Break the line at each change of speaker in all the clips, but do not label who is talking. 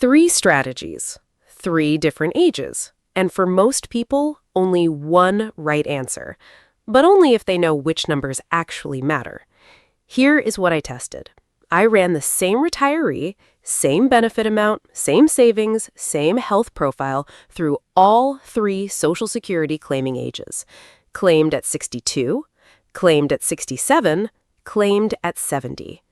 Three strategies, three different ages, and for most people, only one right answer, but only if they know which numbers actually matter. Here is what I tested. I ran the same retiree, same benefit amount, same savings, same health profile through all three Social Security claiming ages. Claimed at 62, claimed at 67, claimed at 70.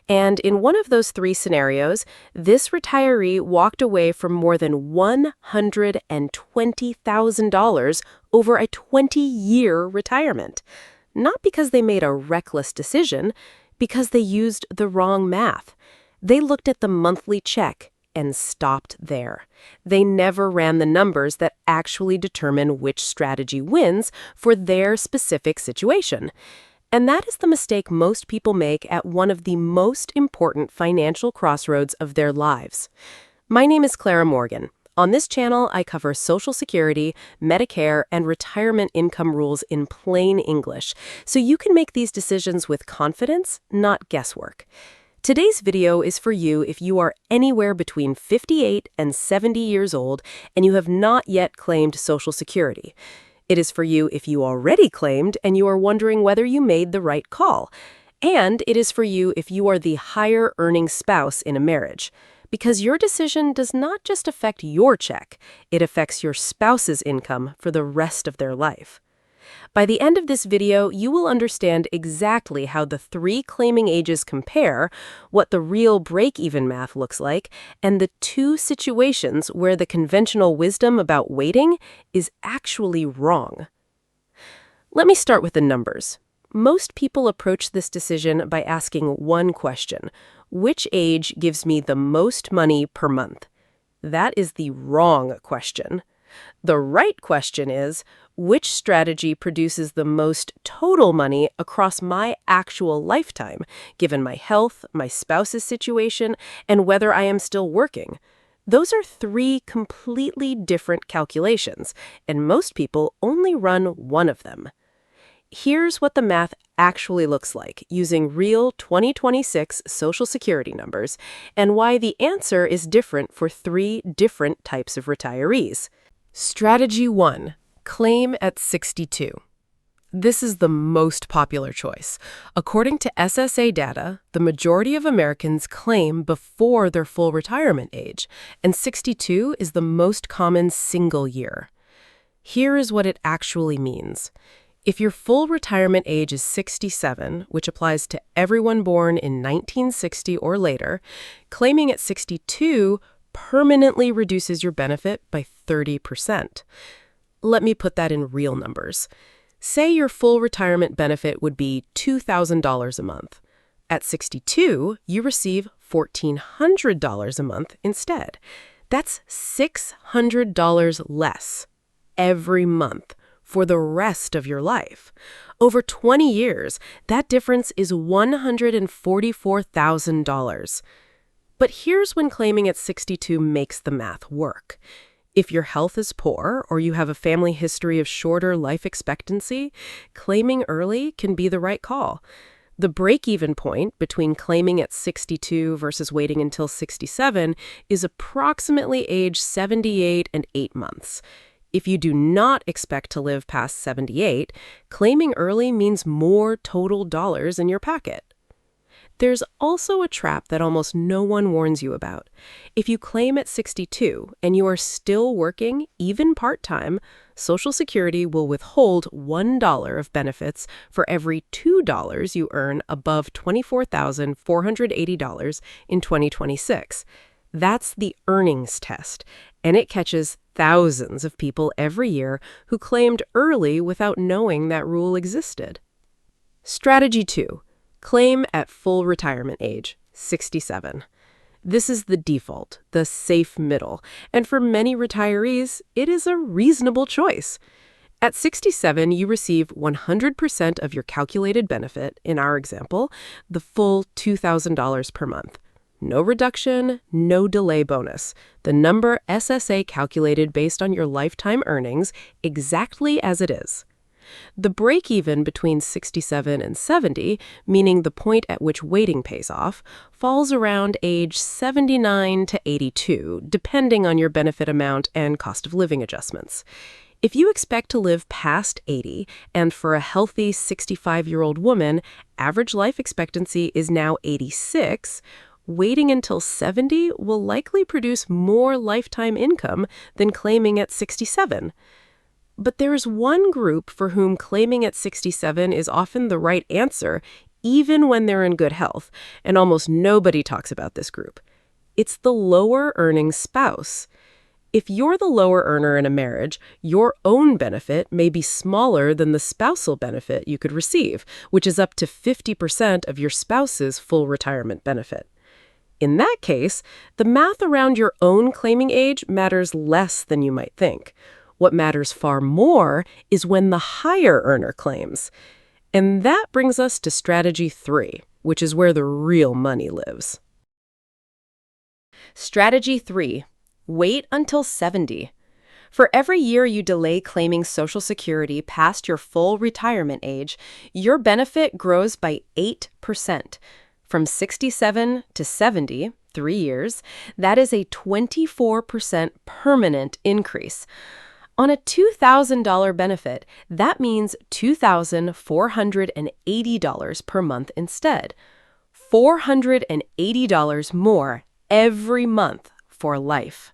And in one of those three scenarios, this retiree walked away from more than $120,000 over a 20-year retirement. Not because they made a reckless decision, because they used the wrong math. They looked at the monthly check and stopped there. They never ran the numbers that actually determine which strategy wins for their specific situation. And that is the mistake most people make at one of the most important financial crossroads of their lives. My name is Clara Morgan. On this channel, I cover Social Security, Medicare, and retirement income rules in plain English, so you can make these decisions with confidence, not guesswork. Today's video is for you if you are anywhere between 58 and 70 years old and you have not yet claimed Social Security. It is for you if you already claimed and you are wondering whether you made the right call. And it is for you if you are the higher earning spouse in a marriage. Because your decision does not just affect your check, it affects your spouse's income for the rest of their life. By the end of this video, you will understand exactly how the three claiming ages compare, what the real break-even math looks like, and the two situations where the conventional wisdom about waiting is actually wrong. Let me start with the numbers. Most people approach this decision by asking one question: which age gives me the most money per month? That is the wrong question. The right question is, which strategy produces the most total money across my actual lifetime, given my health, my spouse's situation, and whether I am still working? Those are three completely different calculations, and most people only run one of them. Here's what the math actually looks like using real 2026 Social Security numbers, and why the answer is different for three different types of retirees. Strategy 1. Claim at 62. This is the most popular choice. According to SSA data, the majority of Americans claim before their full retirement age, and 62 is the most common single year. Here is what it actually means. If your full retirement age is 67, which applies to everyone born in 1960 or later, claiming at 62 permanently reduces your benefit by 30%. Let me put that in real numbers. Say your full retirement benefit would be $2,000 a month. At 62, you receive $1,400 a month instead. That's $600 less every month for the rest of your life. Over 20 years, that difference is $144,000. But here's when claiming at 62 makes the math work. If your health is poor or you have a family history of shorter life expectancy, claiming early can be the right call. The break-even point between claiming at 62 versus waiting until 67 is approximately age 78 and 8 months. If you do not expect to live past 78, claiming early means more total dollars in your pocket. There's also a trap that almost no one warns you about. If you claim at 62 and you are still working, even part-time, Social Security will withhold $1 of benefits for every $2 you earn above $24,480 in 2026. That's the earnings test, and it catches thousands of people every year who claimed early without knowing that rule existed. Strategy 2. Claim at full retirement age, 67. This is the default, the safe middle, and for many retirees, it is a reasonable choice. At 67, you receive 100% of your calculated benefit, in our example, the full $2,000 per month. No reduction, no delay bonus. The number SSA calculated based on your lifetime earnings exactly as it is. The break-even between 67 and 70, meaning the point at which waiting pays off, falls around age 79 to 82, depending on your benefit amount and cost of living adjustments. If you expect to live past 80, and for a healthy 65-year-old woman, average life expectancy is now 86, waiting until 70 will likely produce more lifetime income than claiming at 67. But there's one group for whom claiming at 67 is often the right answer, even when they're in good health, and almost nobody talks about this group. It's the lower-earning spouse. If you're the lower earner in a marriage, your own benefit may be smaller than the spousal benefit you could receive, which is up to 50% of your spouse's full retirement benefit. In that case, the math around your own claiming age matters less than you might think. What matters far more is when the higher earner claims. And that brings us to strategy 3, which is where the real money lives. Strategy 3. Wait until 70. For every year you delay claiming Social Security past your full retirement age, your benefit grows by 8%. From 67 to 70, 3 years, that is a 24% permanent increase. On a $2,000 benefit, that means $2,480 per month instead. $480 more every month for life.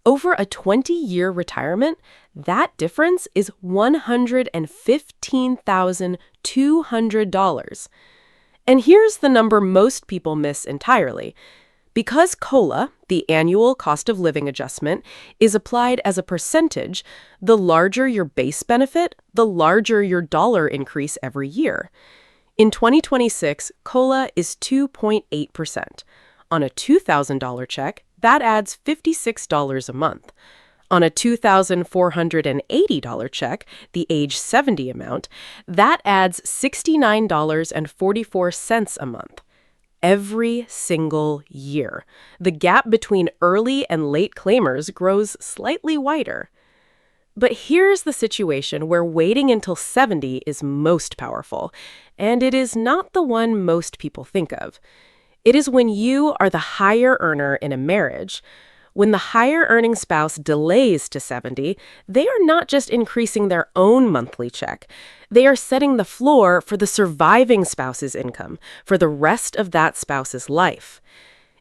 Over a 20-year retirement, that difference is $115,200. And here's the number most people miss entirely. Because COLA, the annual cost of living adjustment, is applied as a percentage, the larger your base benefit, the larger your dollar increase every year. In 2026, COLA is 2.8%. On a $2,000 check, that adds $56 a month. On a $2,480 check, the age 70 amount, that adds $69.44 a month. Every single year, the gap between early and late claimers grows slightly wider. But here's the situation where waiting until 70 is most powerful, and it is not the one most people think of. It is when you are the higher earner in a marriage. When the higher earning spouse delays to 70, they are not just increasing their own monthly check. They are setting the floor for the surviving spouse's income for the rest of that spouse's life.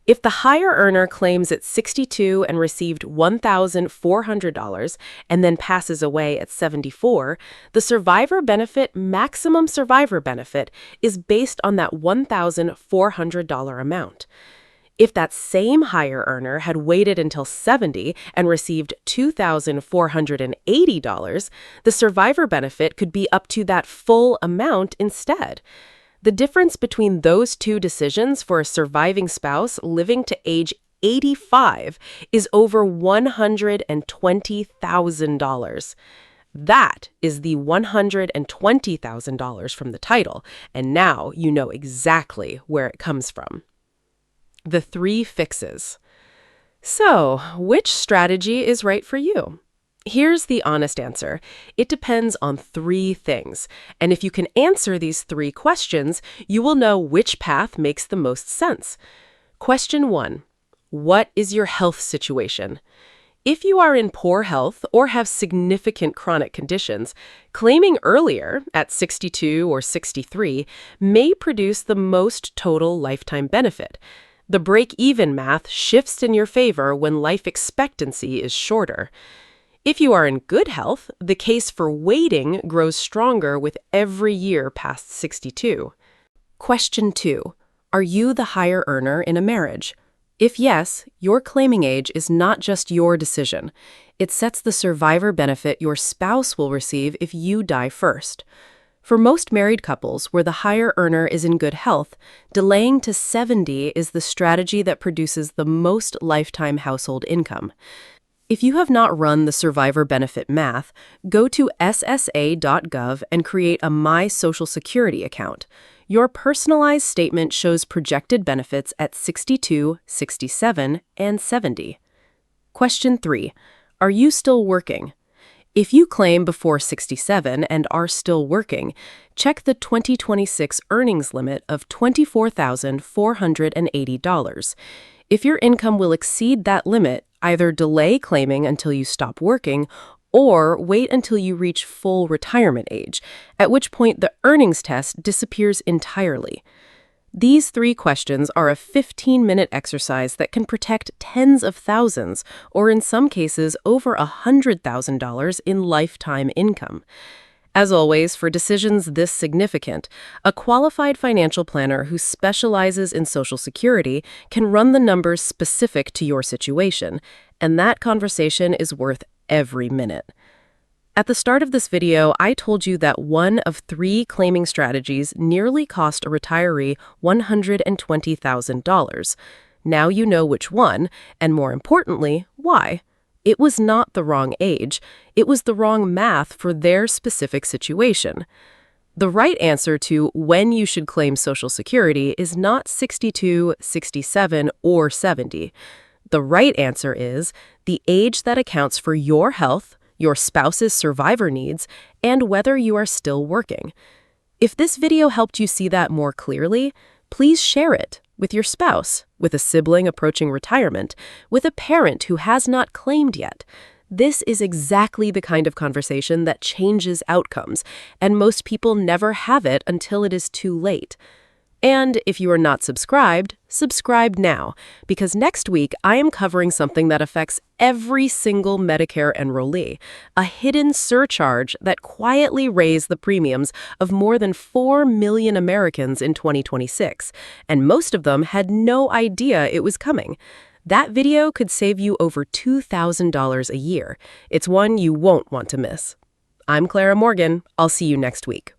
If the higher earner claims at 62 and received $1,400 and then passes away at 74, the maximum survivor benefit is based on that $1,400 amount. If that same higher earner had waited until 70 and received $2,480, the survivor benefit could be up to that full amount instead. The difference between those two decisions for a surviving spouse living to age 85 is over $120,000. That is the $120,000 from the title, and now you know exactly where it comes from. The 3 fixes. So, which strategy is right for you? Here's the honest answer. It depends on 3 things. And if you can answer these 3 questions, you will know which path makes the most sense. Question 1. What is your health situation? If you are in poor health or have significant chronic conditions, claiming earlier, at 62 or 63, may produce the most total lifetime benefit. The break-even math shifts in your favor when life expectancy is shorter. If you are in good health, the case for waiting grows stronger with every year past 62. Question 2. Are you the higher earner in a marriage? If yes, your claiming age is not just your decision. It sets the survivor benefit your spouse will receive if you die first. For most married couples where the higher earner is in good health, delaying to 70 is the strategy that produces the most lifetime household income. If you have not run the survivor benefit math, go to ssa.gov and create a My Social Security account. Your personalized statement shows projected benefits at 62, 67, and 70. Question 3. Are you still working? If you claim before 67 and are still working, check the 2026 earnings limit of $24,480. If your income will exceed that limit, either delay claiming until you stop working or wait until you reach full retirement age, at which point the earnings test disappears entirely. These 3 questions are a 15-minute exercise that can protect tens of thousands, or in some cases over $100,000 in lifetime income. As always, for decisions this significant, a qualified financial planner who specializes in Social Security can run the numbers specific to your situation, and that conversation is worth every minute. At the start of this video, I told you that 1 of 3 claiming strategies nearly cost a retiree $120,000. Now you know which one, and more importantly, why. It was not the wrong age. It was the wrong math for their specific situation. The right answer to when you should claim Social Security is not 62, 67, or 70. The right answer is the age that accounts for your health, your spouse's survivor needs, and whether you are still working. If this video helped you see that more clearly, please share it with your spouse, with a sibling approaching retirement, with a parent who has not claimed yet. This is exactly the kind of conversation that changes outcomes, and most people never have it until it is too late. And if you are not subscribed, subscribe now, because next week I am covering something that affects every single Medicare enrollee, a hidden surcharge that quietly raised the premiums of more than 4 million Americans in 2026, and most of them had no idea it was coming. That video could save you over $2,000 a year. It's one you won't want to miss. I'm Clara Morgan. I'll see you next week.